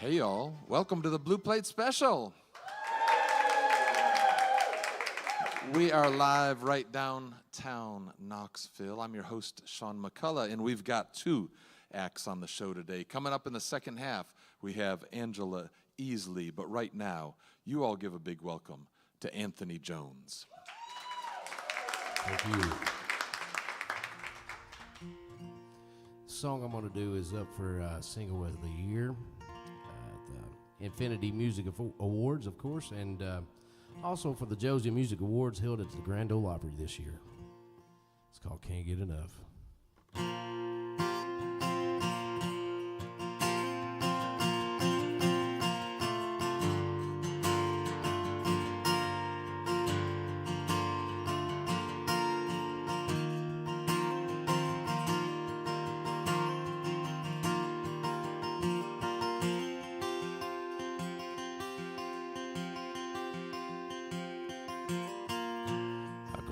Hey y'all, welcome to the Blue Plate Special. We are live right downtown Knoxville. I'm your host, Sean McCullough, and we've got two acts on the show today. Coming up in the second half, we have Angela Easley, but right now, you all give a big welcome to Anthony Jones. Thank you. The song I'm going to do is up for Single of the Year at the Infinity Music Awards, of course, and also for the Josie Music Awards held at the Grand Ole Opry this year. It's called Can't Get Enough.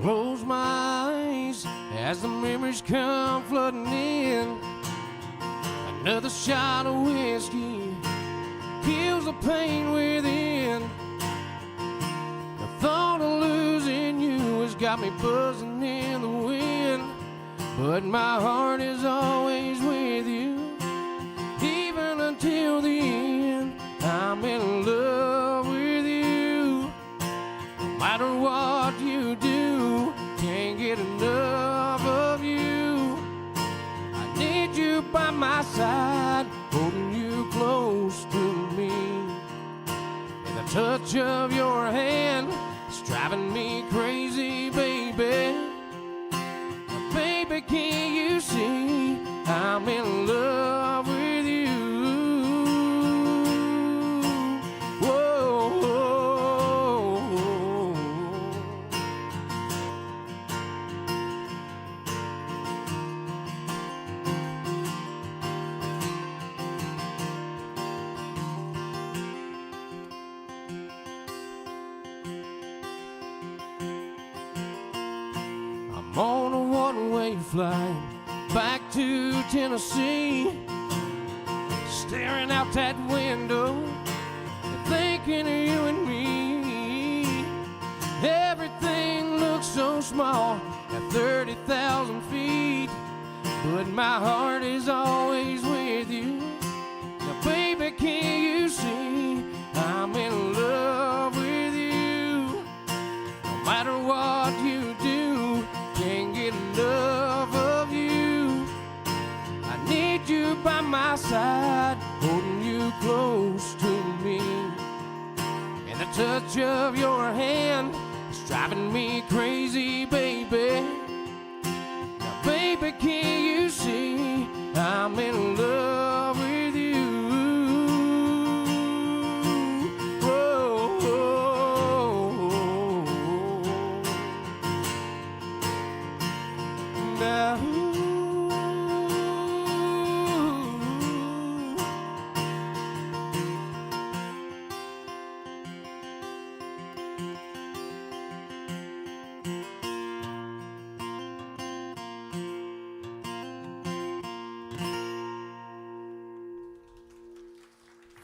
Close my eyes as the memories come flooding in. Another shot of whiskey kills the pain within. The thought of losing you has got me buzzing in the wind. But my heart is always with you, even until the end. I'm in love with you, no matter what you do. Can't get enough of you. I need you by my side, holding you close to me. And the touch of your hand is driving me crazy, baby. Now, baby, can't you see I'm in love with you? On a one-way flight back to Tennessee, staring out that window and thinking of you and me. Everything looks so small at 30,000 feet, but my heart is always with you. Now, baby, can't you see I'm in love with you? No matter what you do, can't get enough of you. I need you by my side, holding you close to me. And the touch of your hand is driving me crazy, baby. Now, baby, can't you see I'm in love with you?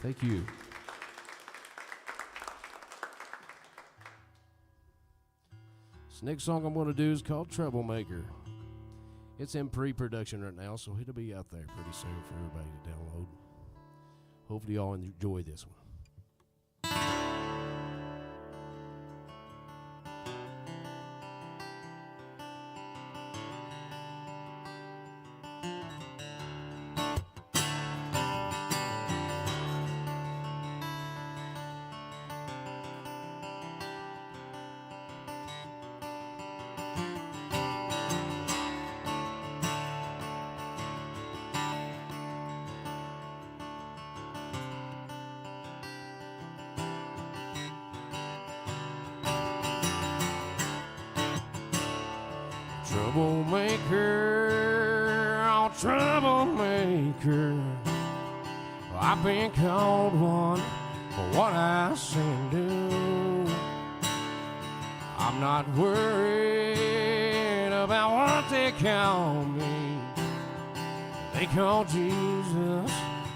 Thank you. This next song I'm going to do is called Troublemaker. It's in pre-production right now, so it'll be out there pretty soon for everybody to download. Hopefully y'all enjoy this one. Troublemaker, oh troublemaker, I've been called one for what I say and do. I'm not worried about what they call me. They call Jesus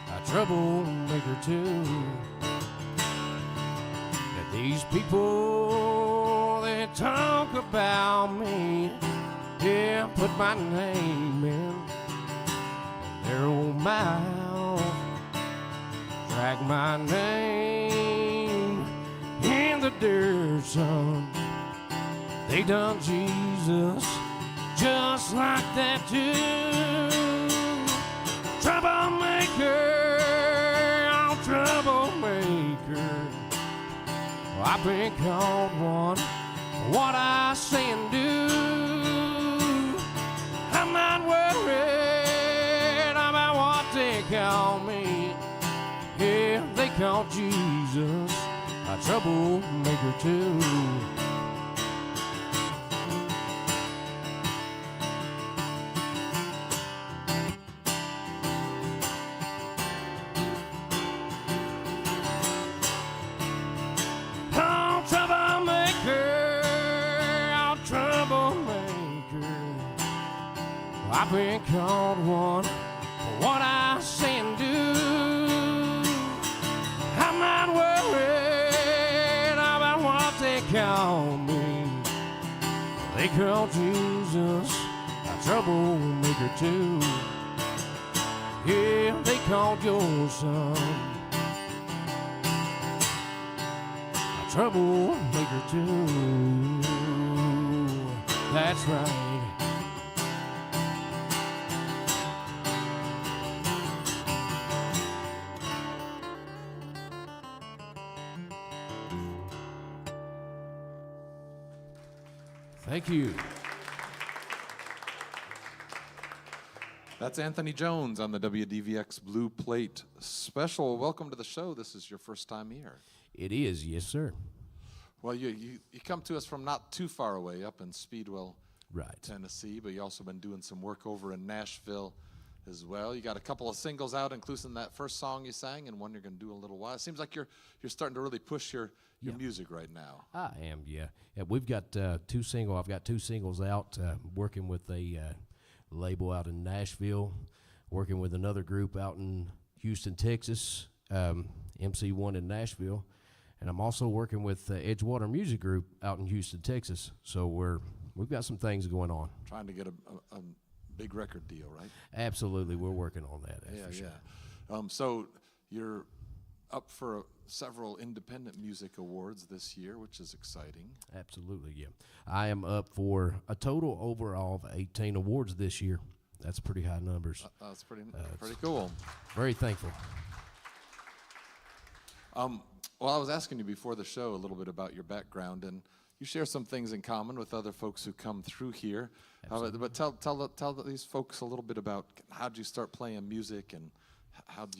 a troublemaker too. Got these people that talk about me, yeah, put my name in their old mouth, drag my name in the dirt, son. They done Jesus just like that too. Troublemaker, oh troublemaker. Well, I've been called one for what I say and do. I'm not worried about what they call me. Yeah, they call Jesus a troublemaker too. I've been called one for what I say and do. I'm not worried about what they call me. They call Jesus a troublemaker too. Yeah, they called your son a troublemaker too. That's right. Thank you. That's Anthony Jones on the WDVX Blue Plate Special. Welcome to the show. This is your first time here. It is, yes, sir. Well, you come to us from not too far away, up in Speedwell, Right. Tennessee, but you also been doing some work over in Nashville as well. You got a couple of singles out, including that first song you sang, and one you're going to do in a little while. It seems like you're starting to really push your music right now. I am, yeah. We've got I've got two singles out, working with a label out in Nashville, working with another group out in Houston, Texas, MC1 in Nashville, and I'm also working with Edgewater Music Group out in Houston, Texas. So we've got some things going on. Trying to get a big record deal, right? Absolutely, we're working on that. For sure. So you're up for several independent music awards this year, which is exciting. Absolutely, yeah. I am up for a total overall of 18 awards this year. That's pretty high numbers. That's pretty cool. Very thankful. Well, I was asking you before the show a little bit about your background, and you share some things in common with other folks who come through here. But tell these folks a little bit about how did you start playing music, and how did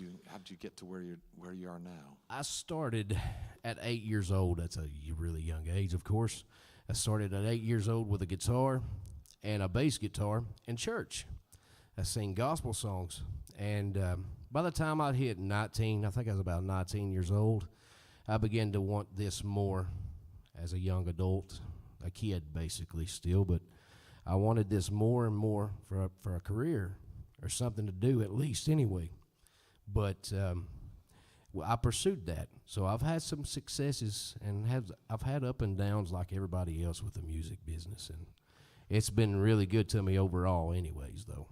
you get to where you are now? I started at 8 years old. That's a really young age, of course. I started at 8 years old with a guitar and a bass guitar in church. I sang gospel songs, and by the time I hit 19, I think I was about 19 years old, I began to want this more as a young adult, a kid basically still, but I wanted this more and more for a career or something to do at least anyway. But I pursued that. So I've had some successes and I've had up and downs like everybody else with the music business, and it's been really good to me overall anyways, though.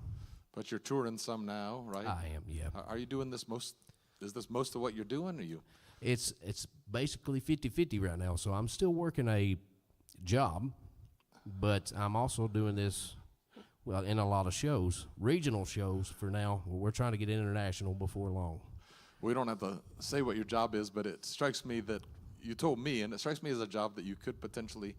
But you're touring some now, right? I am, yeah. Are you doing this most? Is this most of what you're doing, or you? It's basically 50-50 right now. So I'm still working a job, but I'm also doing this, well, in a lot of shows, regional shows for now. We're trying to get international before long. We don't have to say what your job is, but it strikes me that you told me, and it strikes me as a job that you could potentially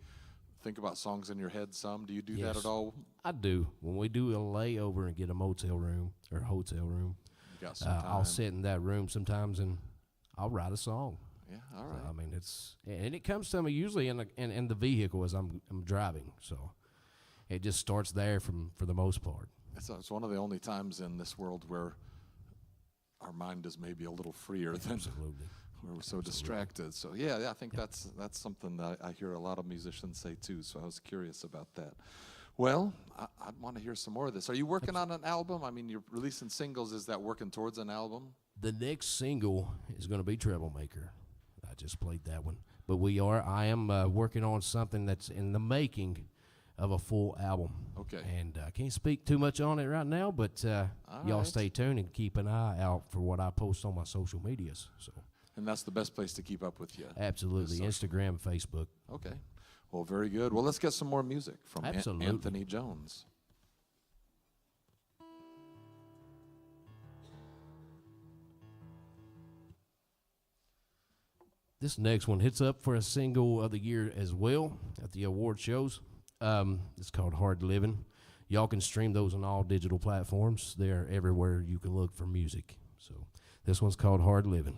think about songs in your head some. Do you do that at all? I do. When we do a layover and get a motel room or hotel room, you got some time. I'll sit in that room sometimes and I'll write a song. Yeah, all right. I mean, and it comes to me usually in the vehicle as I'm driving. So it just starts there for the most part. It's one of the only times in this world where our mind is maybe a little freer than Absolutely. where we're so distracted. So yeah, I think that's something that I hear a lot of musicians say too. So I was curious about that. Well, I want to hear some more of this. Are you working on an album? I mean, you're releasing singles. Is that working towards an album? The next single is going to be Troublemaker. I just played that one. But I am working on something that's in the making of a full album. Okay. And I can't speak too much on it right now, but y'all right. stay tuned and keep an eye out for what I post on my social medias. So. And that's the best place to keep up with you. Absolutely. Instagram, Facebook. Okay. Well, very good. Well, let's get some more music from Anthony Jones. This next one hits up for a single of the year as well at the award shows. It's called Hard Living. Y'all can stream those on all digital platforms. They're everywhere you can look for music. So this one's called Hard Living.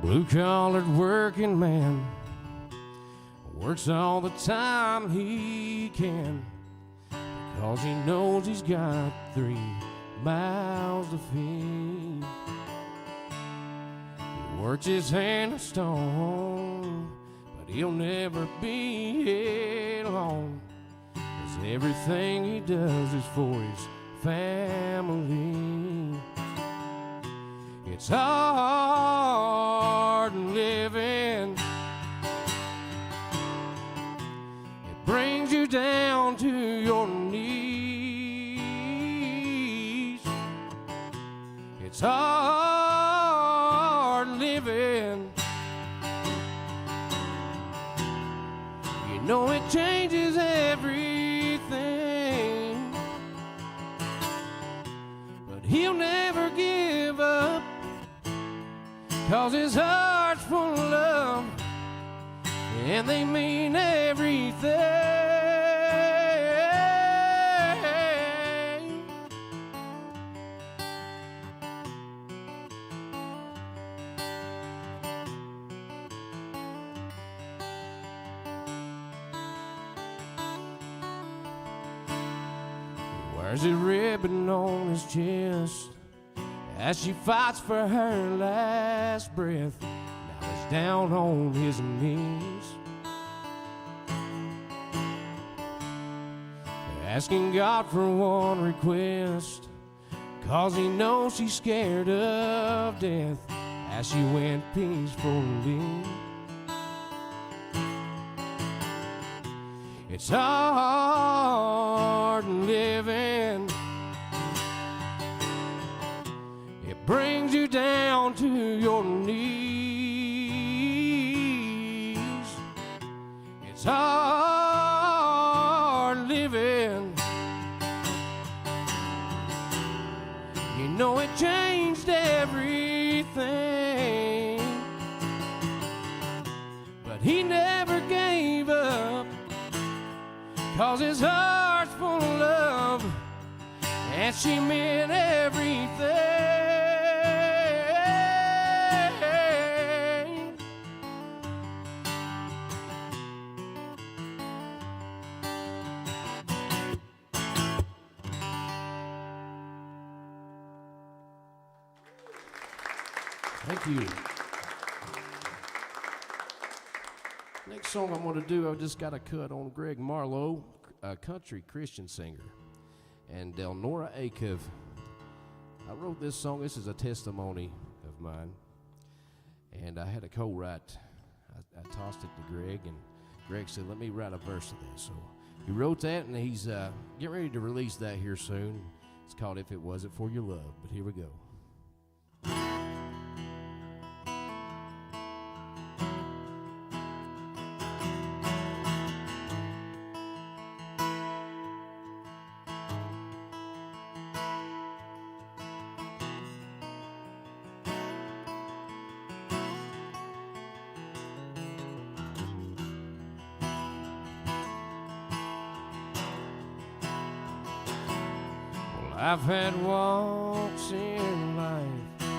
Blue-collared working man works all the time he can because he knows he's got 3 mouths to feed. He works his hand of stone, but he'll never be alone, 'cause everything he does is for his family. It's hard living. It brings you down to your knees. It's hard living. You know it changes everything, but he'll never give up, 'cause his heart's full of love, and they mean everything. He wears a ribbon on his chest as she fights for her last breath. Now he's down on his knees, asking God for one request, 'cause he knows she's scared of death as she went peacefully. It's hard living. Brings you down to your knees. It's hard living. You know it changed everything, but he never gave up, 'cause his heart's full of love, and she meant everything. Thank you. Next song I'm going to do, I just got a cut on Greg Marlowe, a country Christian singer, and Delnora Akev. I wrote this song. This is a testimony of mine, and I had a co-write. I tossed it to Greg, and Greg said, "Let me write a verse of that." So he wrote that, and he's getting ready to release that here soon. It's called "If It Wasn't For Your Love," but here we go. I've had walks in life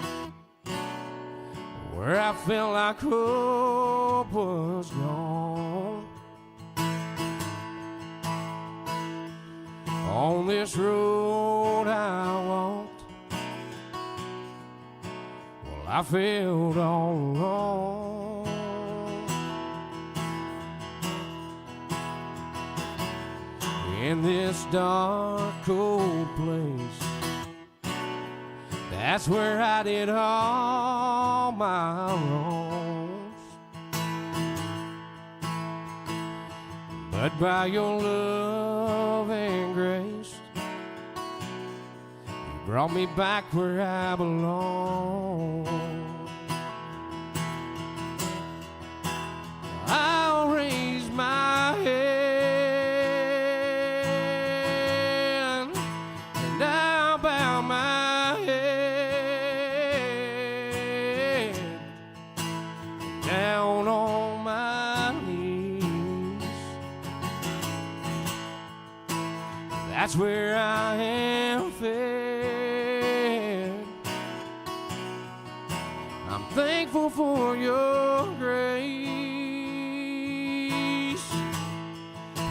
where I felt like hope was gone. On this road I walked, I felt all alone. In this dark, cold place, that's where I did all my wrongs. But by your love and grace, you brought me back where I belong. I'll raise my head and I'll bow my head down on my knees. That's where I am fed. I'm thankful for your grace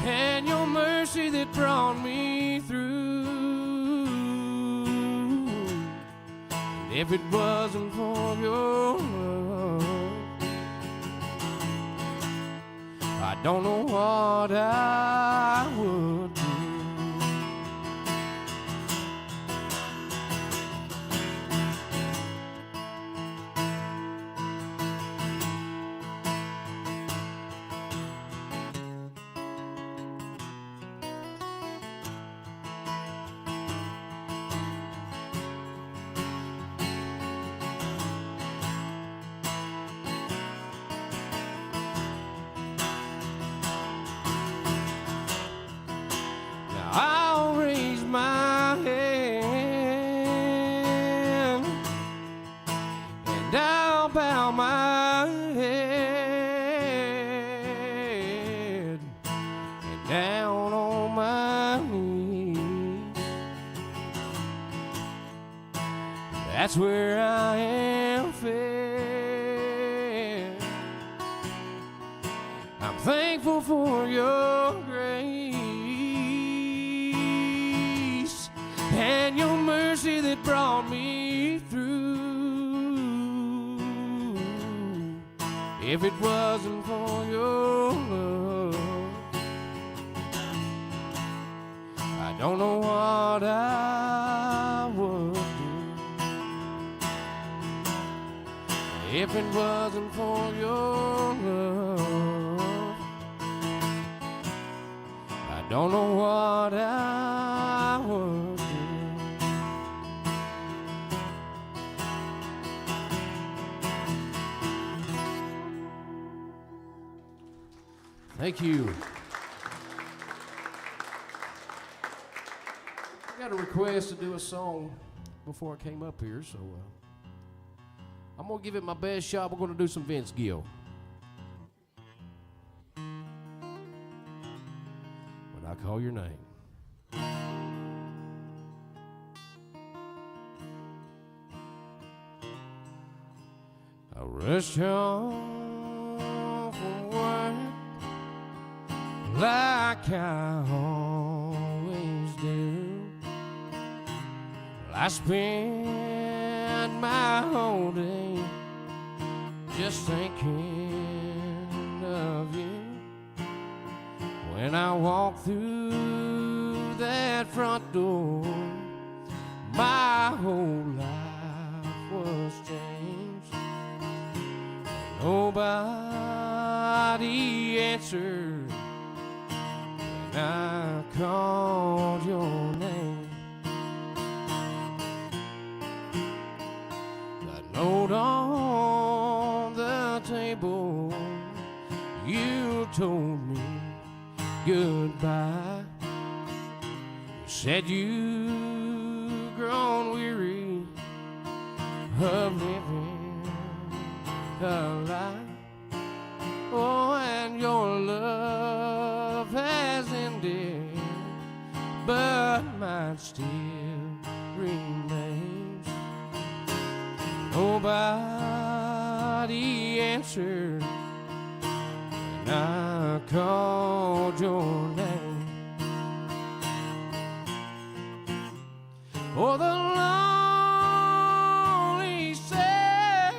and your mercy that brought me through. And if it wasn't for your love, I don't know what I would do. I'll raise my hand and I'll bow my head and down on my knees. That's where I am fed. I'm thankful for your grace and your mercy that brought me through. If it wasn't for your love, I don't know what I would do. If it wasn't for your love, I don't know what I would do. Thank you. I got a request to do a song before I came up here, so I'm going to give it my best shot. We're going to do some Vince Gill. When I call your name. I rushed home from work like I always do. I spend my whole day just thinking of you. When I walk through that front door, my whole life was changed. Nobody answered when I called your name. The note on the table, you told me goodbye. You said you'd grown weary of living a lie. Oh, and your love has ended, but mine still remains. Nobody answered when I called your name. Oh, the lonely sad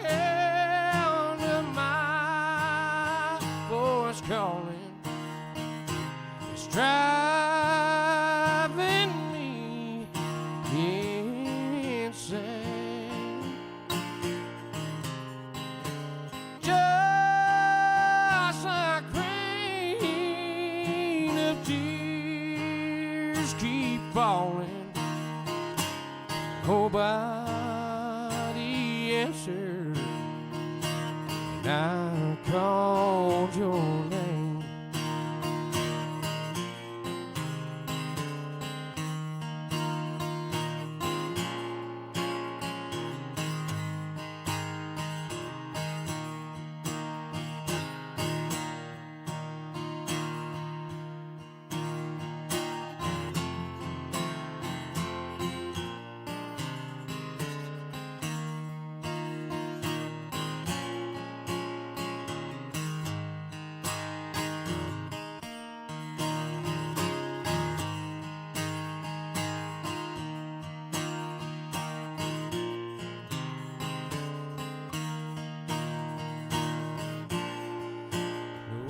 driving me insane. Just like rain of tears keep falling, nobody answered, and I called your name.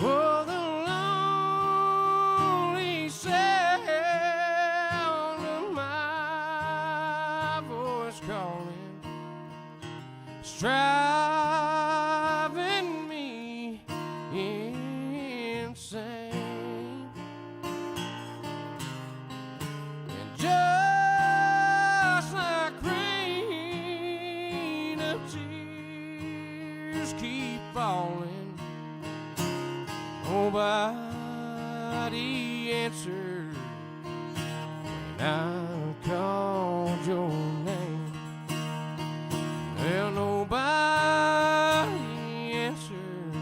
Oh, the lonely sound of my voice calling is driving me insane. And just like rain of tears keep falling, nobody answered when I called your name. Well, nobody answered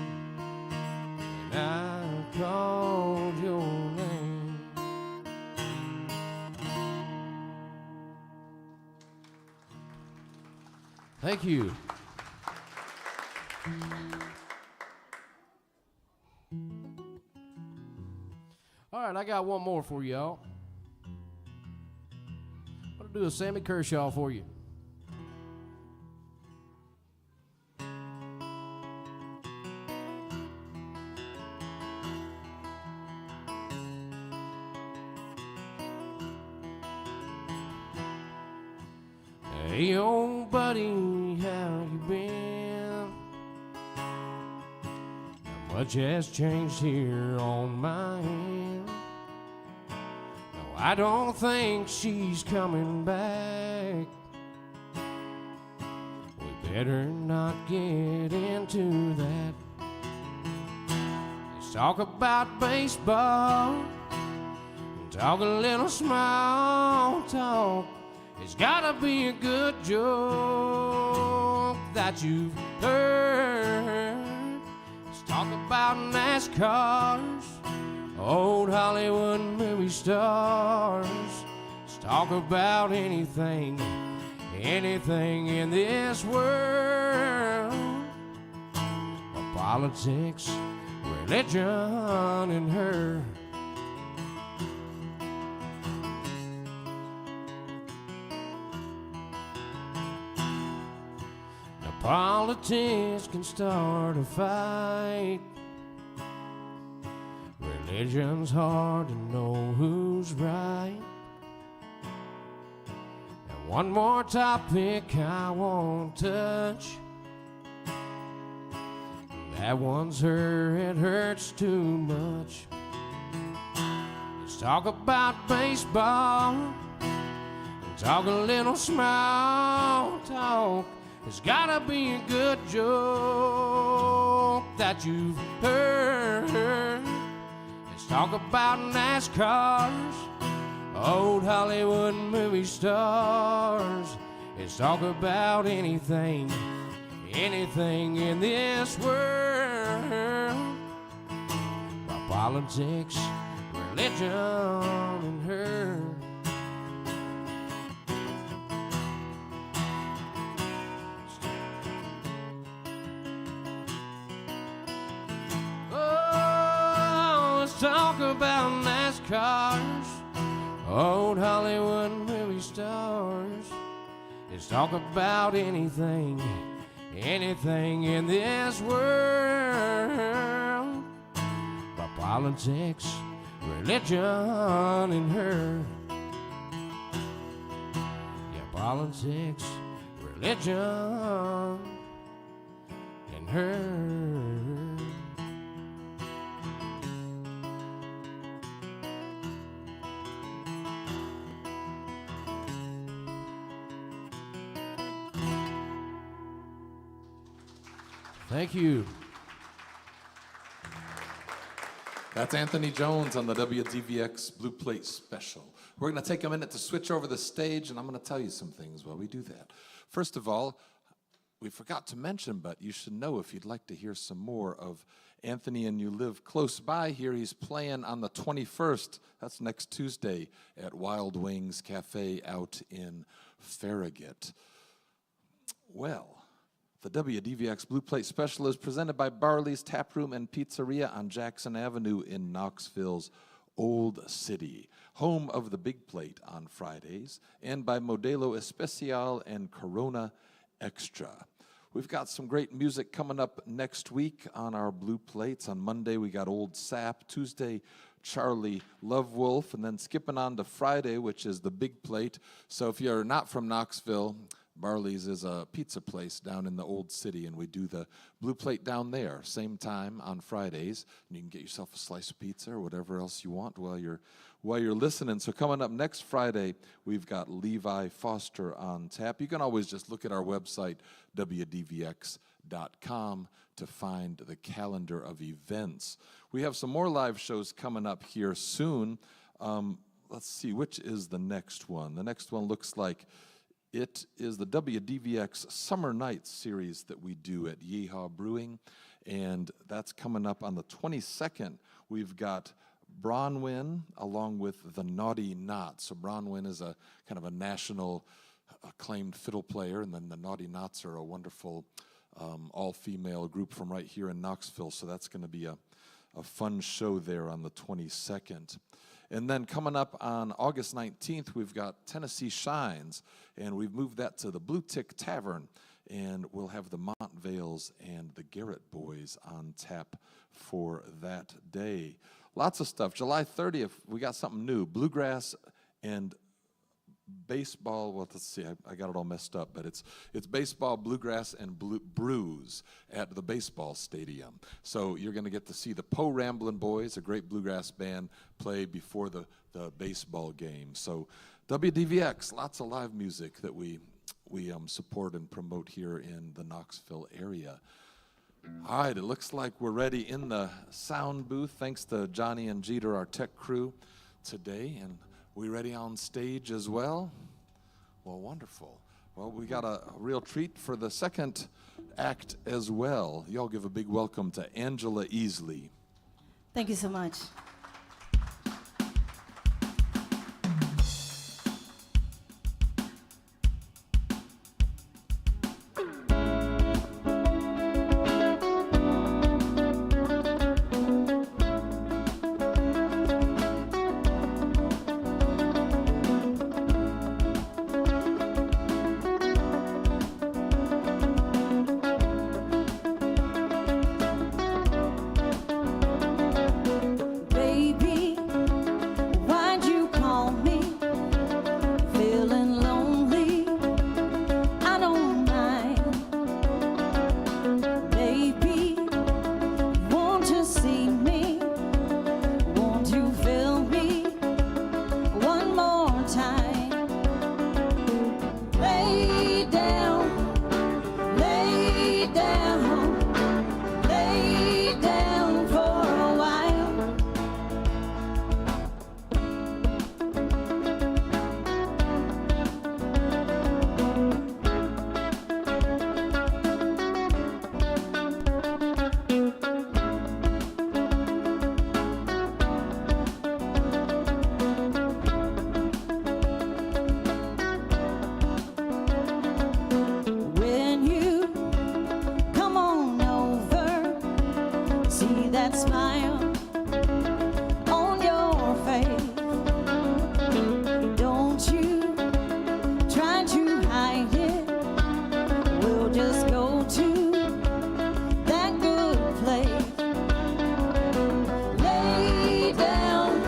when I called your name. Thank you. All right, I got one more for y'all. I'm going to do a Sammy Kershaw for you. Hey, old buddy, how you been? Not much has changed here on my end. No, I don't think she's coming back. We better not get into that. Let's talk about baseball and talk a little small talk. It's gotta be a good joke that you've heard. Let's talk about NASCARs, old Hollywood movie stars. Let's talk about anything in this world. Politics, religion, and her. Politics can start a fight. Religion's hard to know who's right. And one more topic I won't touch. That one's her, it hurts too much. Let's talk about baseball and talk a little small talk. There's gotta be a good joke that you've heard. Let's talk about NASCARs, old Hollywood movie stars. Let's talk about anything in this world. About politics, religion, and her. Talk about NASCARs, old Hollywood movie stars. Let's talk about anything in this world. About politics, religion in her. Yeah, politics, religion in her. Thank you. That's Anthony Jones on the WDVX Blue Plate Special. We're going to take a minute to switch over the stage, and I'm going to tell you some things while we do that. First of all, we forgot to mention, but you should know if you'd like to hear some more of Anthony and you live close by here, he's playing on the 21st. That's next Tuesday at Wild Wings Cafe out in Farragut. Well, the WDVX Blue Plate Special is presented by Barley's Tap Room and Pizzeria on Jackson Avenue in Knoxville's Old City, home of the Big Plate on Fridays, and by Modelo Especial and Corona Extra. We've got some great music coming up next week on our Blue Plates. On Monday, we got Old Sap. Tuesday, Charlie Lovewolf. And then skipping on to Friday, which is the Big Plate. So if you're not from Knoxville, Barley's is a pizza place down in the Old City, and we do the Blue Plate down there, same time on Fridays. And you can get yourself a slice of pizza or whatever else you want while you're listening. So coming up next Friday, we've got Levi Foster on tap. You can always just look at our website, WDVX.com, to find the calendar of events. We have some more live shows coming up here soon. Let's see, which is the next one? The next one looks like it is the WDVX Summer Nights series that we do at Yeehaw Brewing, and that's coming up on the 22nd. We've got Bronwyn along with the Naughty Knots. So Bronwyn is a kind of a national acclaimed fiddle player, and then the Naughty Knots are a wonderful all-female group from right here in Knoxville. So that's going to be a fun show there on the 22nd. And then coming up on August 19th, we've got Tennessee Shines, and we've moved that to the Blue Tick Tavern, and we'll have the Montvales and the Garrett Boys on tap for that day. Lots of stuff. July 30th, we got something new, bluegrass and baseball. Well, let's see, I got it all messed up, but it's baseball, bluegrass, and brews at the baseball stadium. So you're going to get to see the Poe Ramblin' Boys, a great bluegrass band, play before the baseball game. So WDVX, lots of live music that we support and promote here in the Knoxville area. All right, it looks like we're ready in the sound booth. Thanks to Johnny and Jeter, our tech crew, today. And we ready on stage as well? Well, wonderful. Well, we got a real treat for the second act as well. Y'all give a big welcome to Angela Easley. Thank you so much. That smile on your face. Don't you try to hide it. We'll just go to that good place. Lay down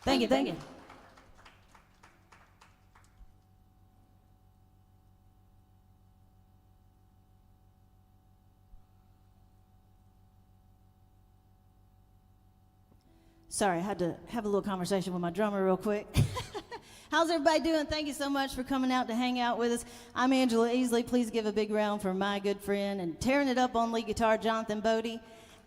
Thank you, thank you. Sorry, I had to have a little conversation with my drummer real quick. How's everybody doing? Thank you so much for coming out to hang out with us. I'm Angela Easley. Please give a big round for my good friend and tearing it up on lead guitar, Jonathan Bodie.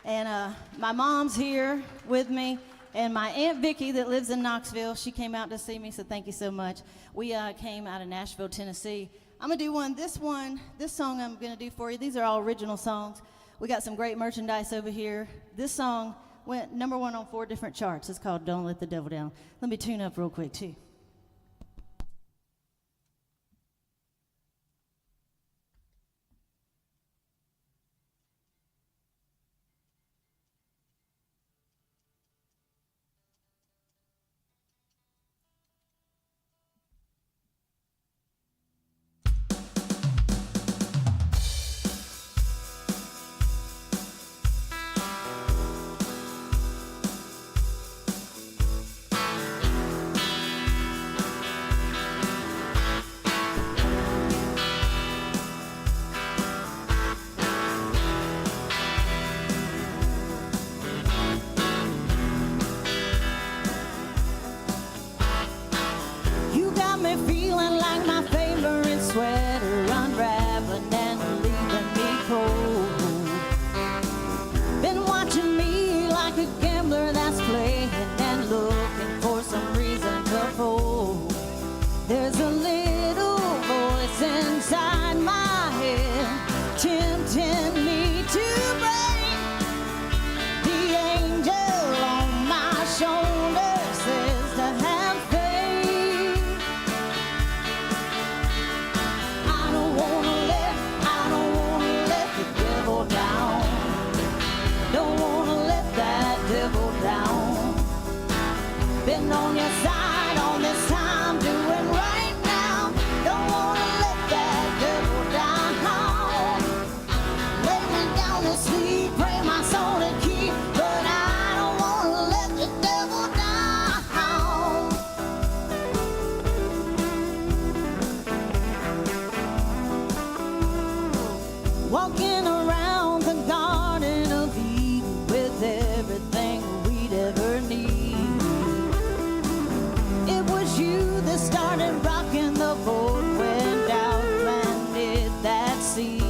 And my mom's here with me, and my Aunt Vicky that lives in Knoxville. She came out to see me, so thank you so much. We came out of Nashville, Tennessee. I'm gonna do this song I'm gonna do for you. These are all original songs. We got some great merchandise over here. This song went #1 on 4 different charts. It's called Don't Let the Devil Down. Let me tune up real quick, too. Feeling like my favorite sweater unraveling and leaving me cold. Been watching me like a gambler that's playing and looking for some reason to fold. There's a little voice inside my head tempting me to break. The angel on my shoulder says to have faith. Been on your side all this time, doing right now. Don't wanna let that devil down. Lay me down to sleep, pray my soul to keep, but I don't wanna let the devil down. Walking around the Garden of Eden with everything we'd ever need. You that started rocking the boat when doubt landed that sea.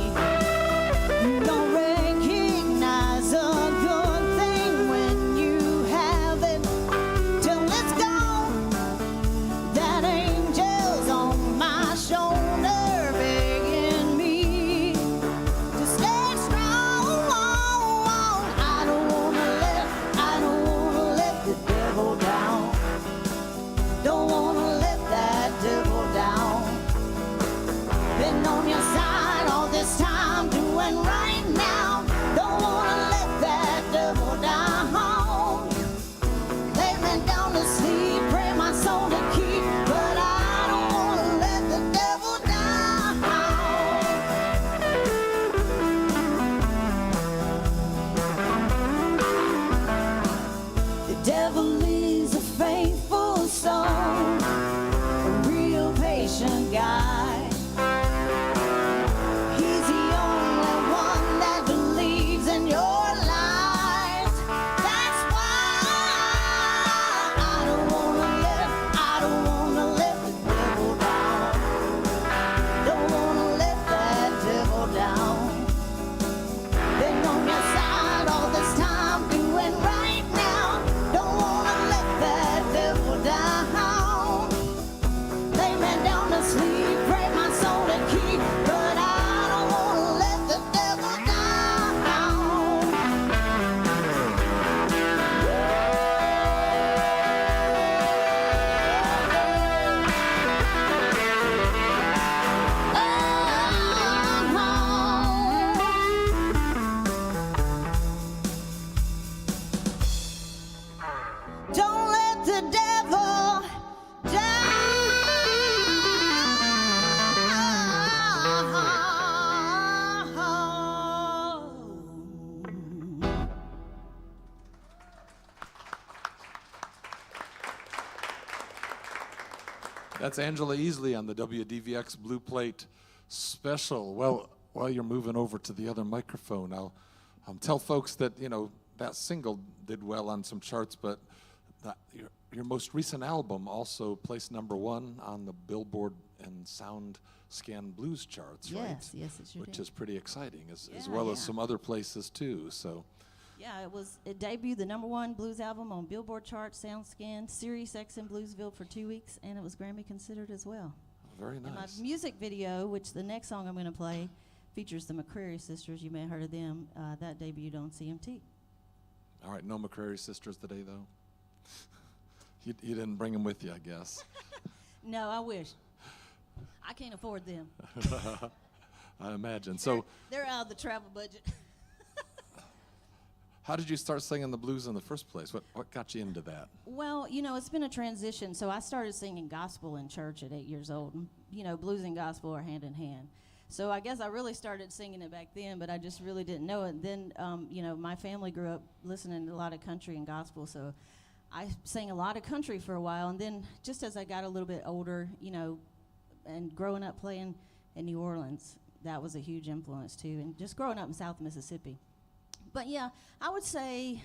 You don't recognize a good thing when you have it till it's gone. That angel's on my shoulder begging me to stay strong. I don't wanna let the devil down. Don't wanna let that devil down. Been on your side all this time, doing right now. Don't wanna let that devil down. Lay me down to sleep, pray my soul to keep, but I don't wanna let the devil down. The devil is a faithful soul, a real patient guy. He's the only one that believes in your lies. That's why I don't wanna let the devil down. Don't wanna let that devil down. Been on your side all this time, doing right now. Don't wanna let that devil down. Lay me down to sleep, pray my soul to keep, but I don't wanna let the devil down. Don't let the devil down. That's Angela Easley on the WDVX Blue Plate special. Well, while you're moving over to the other microphone, I'll tell folks that, you know, that single did well on some charts, but your most recent album also placed #1 on the Billboard and SoundScan Blues charts, right? Yes, it sure Which did. is pretty exciting, as Yeah, well as yeah. some other places too. So, Yeah, it debuted the #1 blues album on Billboard charts, SoundScan, Sirius XM Bluesville for 2 weeks, and it was Grammy considered as well. very And my nice. music video, which the next song I'm going to play, features the McCrary sisters. You may have heard of them. That debuted on CMT. All right, no McCrary sisters today, though? You didn't bring them with you, I guess. No, I wish. I can't afford them. I imagine. So, They're out of the travel budget. how did you start singing the blues in the first place? What got you into that? Well, you know, it's been a transition. So I started singing gospel in church at 8 years old. And, you know, blues and gospel are hand in hand. So I guess I really started singing it back then, but I just really didn't know it. Then, you know, my family grew up listening to a lot of country and gospel, so I sang a lot of country for a while. And then just as I got a little bit older, you know, and growing up playing in New Orleans, that was a huge influence too. And just growing up in South Mississippi. But yeah, I would say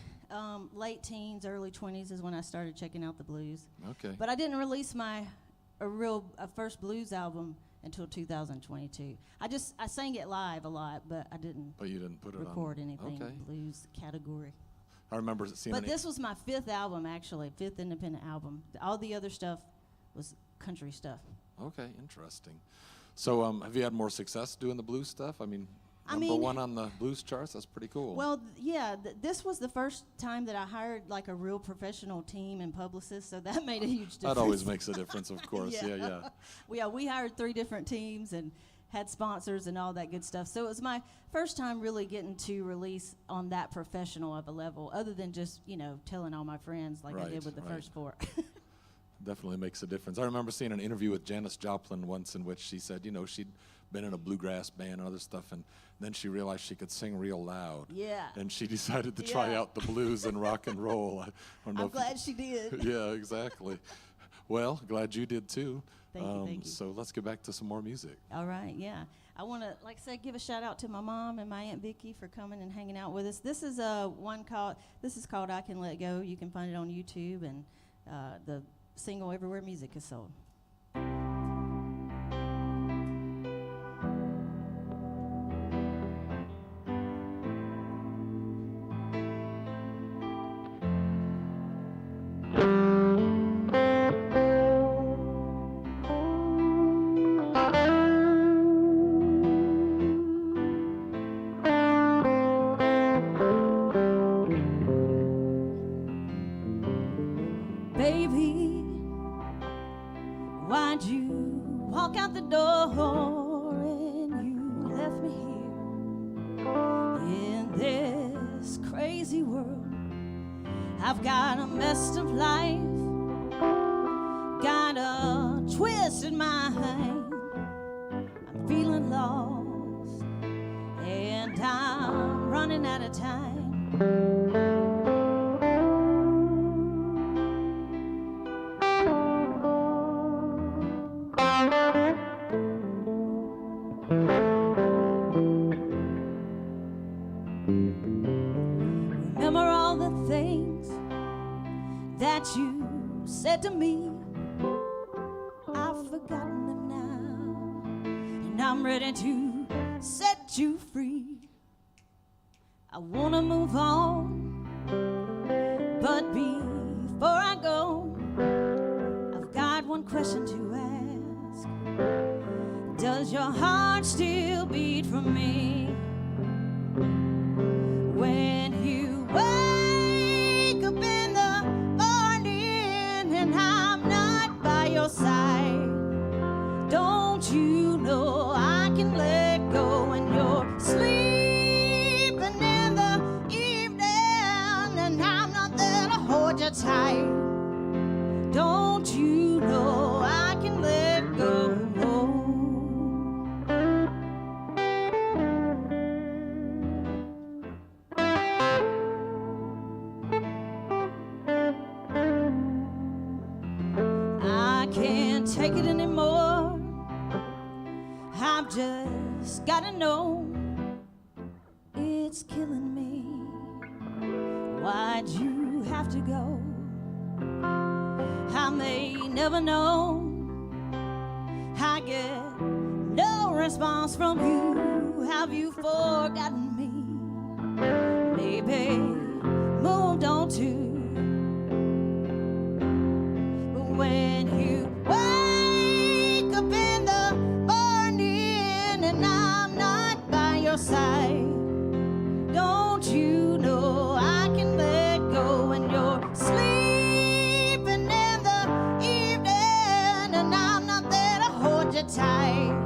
late teens, early 20s is when I started checking out the blues. Okay. But I didn't release my first blues album until 2022. I sang it live a lot, but I didn't But you didn't put it on. record anything Okay. blues category. I remember seeing But an this was my 5th album, actually, 5th independent album. All the other stuff was country stuff. Okay, interesting. So, have you had more success doing the blues stuff? I mean, I number mean- 1 on the blues charts. That's pretty cool. Well, yeah, this was the first time that I hired like a real professional team and publicist, so that made a huge difference. that always makes a difference, of course. Yeah. Yeah. We hired 3 different teams and had sponsors and all that good stuff. So it was my first time really getting to release on that professional of a level, other than just, you know, telling all my friends like I did Right, with the right. first 4. Definitely makes a difference. I remember seeing an interview with Janis Joplin once in which she said, you know, she'd been in a bluegrass band and other stuff, and then she realized she could sing real loud. Yeah. And she decided to try Yeah. out the blues and rock and roll. I don't know I'm if glad she did. yeah, exactly. Well, glad you did too. Thank you. So let's get back to some more music. All right, yeah. I want to, like I said, give a shout out to my mom and my Aunt Vicky for coming and hanging out with us. This is called I Can Let Go. You can find it on YouTube, and the single everywhere music is sold. Baby, why'd you walk out the door and you left me here in this crazy world? I've got a messed up life, got a twisted mind. I'm feeling lost and I'm running out of time. Remember all the things that you said to me. I've forgotten them now, and I'm ready to set you free. I wanna move on, but before I go, I've got one question to ask. Does your heart still beat for me? When you wake up in the morning and I'm not by your side, don't you know I can let go when you're sleeping in the evening and I'm not there to hold you tight? Don't you know I can let go? I can't take it anymore. I've just gotta know it's killing me. Why'd you have to go? I may never know. I get no response from you. Have you forgotten me? Maybe moved on too. But when you wake up in the morning and I'm not by your side, don't you know I can let go when you're sleeping in the evening and I'm not there to hold you tight?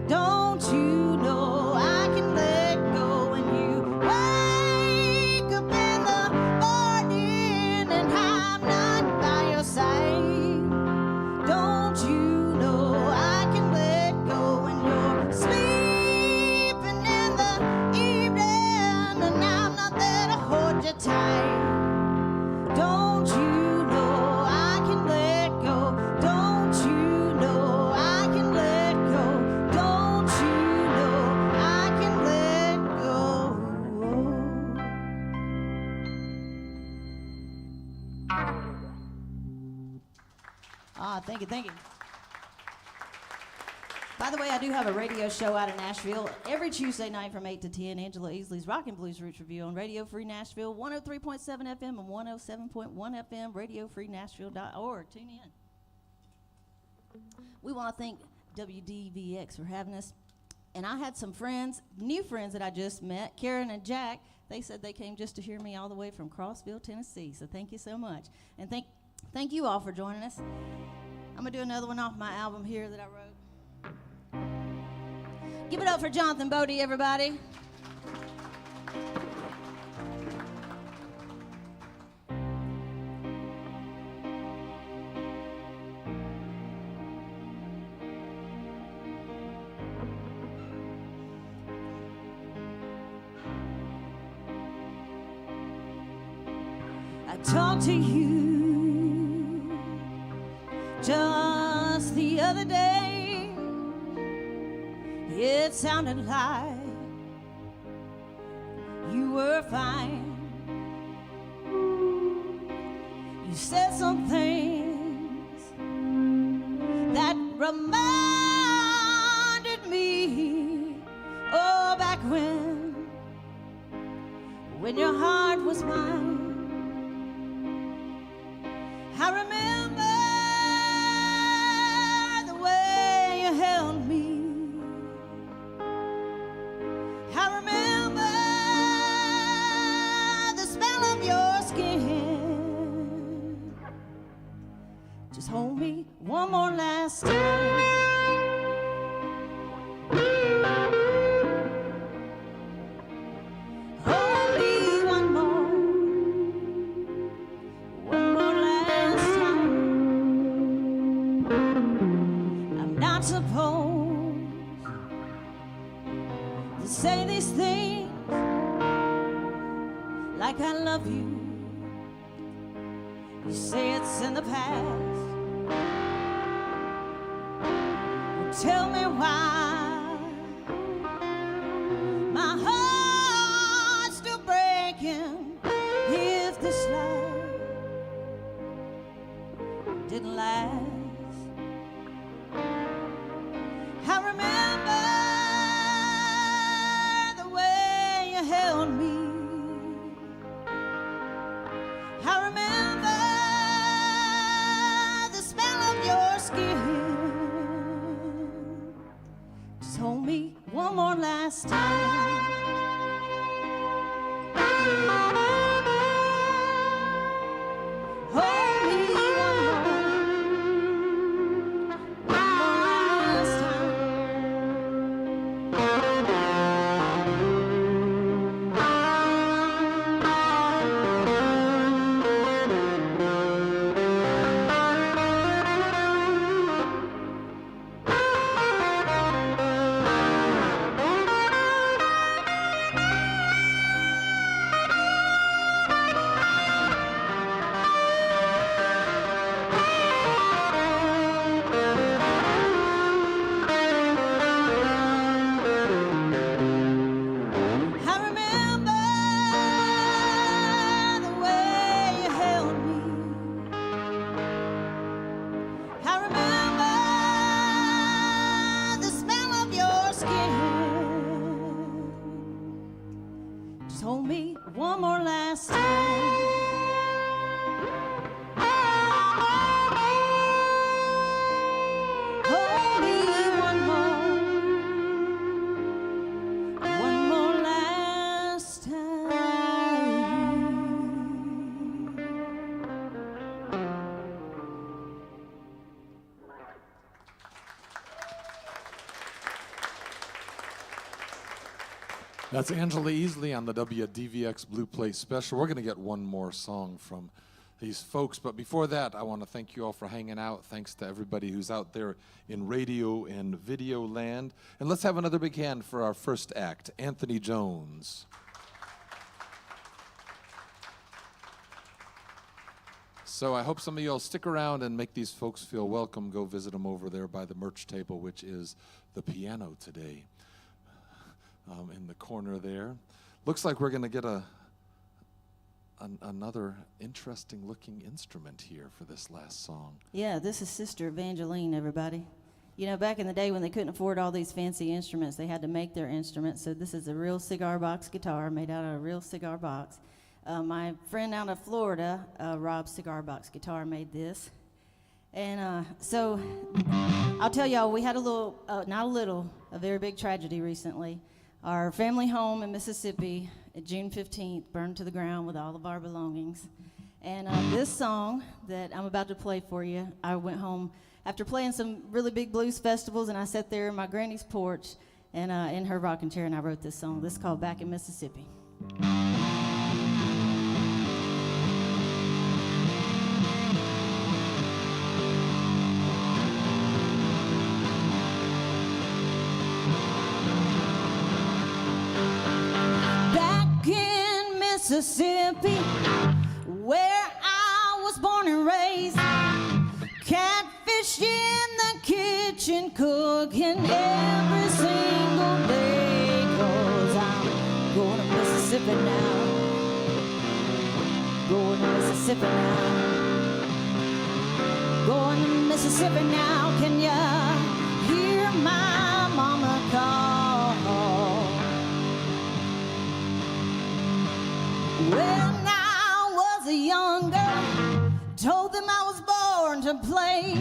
Don't you know I can let go when you wake up in the morning and I'm not by your side? Don't you know I can let go when you're sleeping in the evening and I'm not there to hold you tight? Don't you know I can let go? Don't you know I can let go? Don't you know I can let go? Thank you, thank you. By the way, I do have a radio show out in Nashville every Tuesday night from 8 to 10. Angela Easley's Rockin' Blues Roots Review on Radio Free Nashville, 103.7 FM and 107.1 FM, radiofreenashville.org. Tune in. We want to thank WDVX for having us. And I had some friends, new friends that I just met, Karen and Jack. They said they came just to hear me all the way from Crossville, Tennessee. So thank you so much. And thank you all for joining us. I'm going to do another one off my album here that I wrote. Give it up for Jonathan Bodie, everybody. I talked to you just the other day. It sounded like you were fine. You said some things that reminded me, oh, back when your heart was mine. I remember the way you held me. I remember the smell of your skin. Just hold me one more last time. Hold me one more last time. I'm not supposed to say these things like I love you. You say it's in the past. Well, tell me why my heart's still breaking if this life didn't last. I remember the way you held me. I remember the smell of your skin. Just hold me one more last time. Hold me one more. That's Angela Easley on the WDVX Blue Play Special. We're going to get one more song from these folks, but before that, I want to thank you all for hanging out. Thanks to everybody who's out there in radio and video land. And let's have another big hand for our first act, Anthony Jones. So I hope some of you all stick around and make these folks feel welcome. Go visit them over there by the merch table, which is the piano today. In the corner there. Looks like we're going to get another interesting looking instrument here for this last song. Yeah, this is Sister Evangeline, everybody. You know, back in the day when they couldn't afford all these fancy instruments, they had to make their instruments. So this is a real cigar box guitar made out of a real cigar box. My friend out of Florida, Rob's Cigar Box Guitar, made this. And so I'll tell y'all, we had a very big tragedy recently. Our family home in Mississippi, June 15th, burned to the ground with all of our belongings. And this song that I'm about to play for you, I went home after playing some really big blues festivals, and I sat there in my granny's porch and in her rocking chair, and I wrote this song. This is called Back in Mississippi. Mississippi, where I was born and raised, catfish in the kitchen, cooking every single day, 'cause I'm going to Mississippi now, going to Mississippi now, going to Mississippi now. Can you hear my mama call? When I was a young girl, told them I was born to play,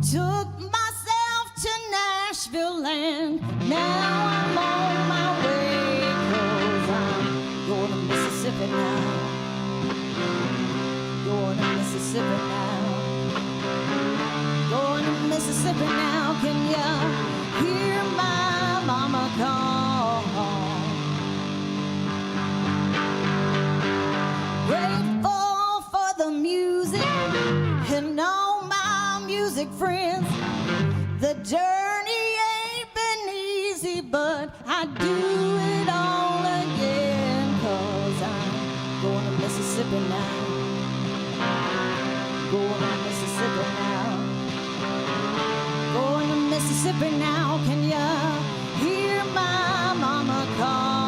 took myself to Nashville, and now I'm on my way, 'cause I'm going to Mississippi now, going to Mississippi now, going to Mississippi now. Can you hear my mama call? Grateful for the music and all my music friends. The journey ain't been easy, but I do it all again, 'cause I'm going to Mississippi now, going to Mississippi now, going to Mississippi now. Can you hear my mama call?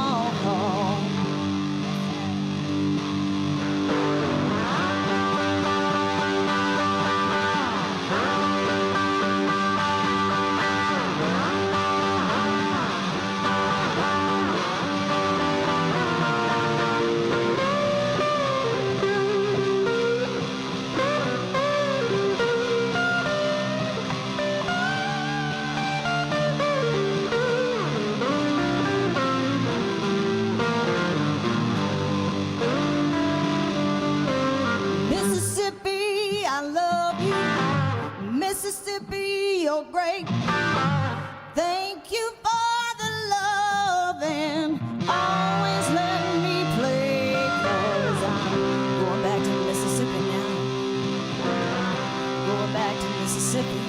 Mississippi, you're great. Thank you for the love and always letting me play, 'cause I'm going back to Mississippi now, going back to Mississippi,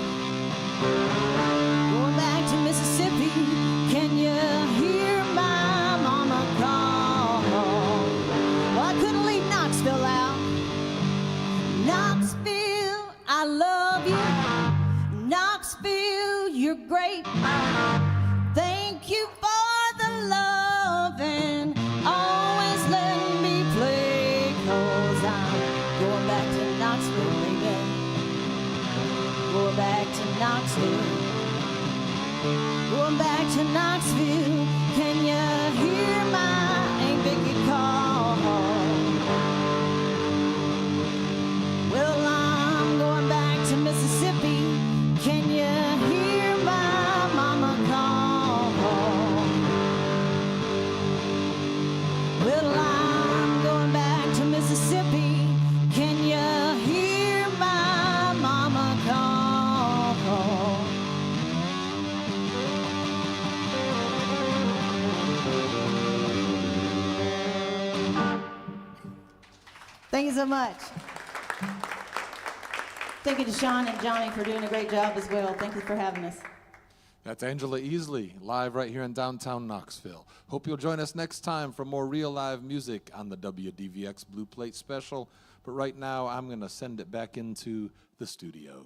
going back to Mississippi. Can you hear my mama call? Well, I couldn't leave Knoxville out. Knoxville, I love you. Knoxville, you're great. Thank you for the love and always letting me play, 'cause I'm going back to Knoxville, baby. Going back to Knoxville. Going back to Knoxville. Can you hear my Aunt Vicky call? Well, I'm going back to Mississippi. Can you hear my mama call? Well, I'm going back to Mississippi. Can you hear my mama call? so much. Thank you to Sean and Johnny for doing a great job as well. Thank you for having us. That's Angela Easley, live right here in downtown Knoxville. Hope you'll join us next time for more real live music on the WDVX Blue Plate Special. But right now, I'm going to send it back into the studio.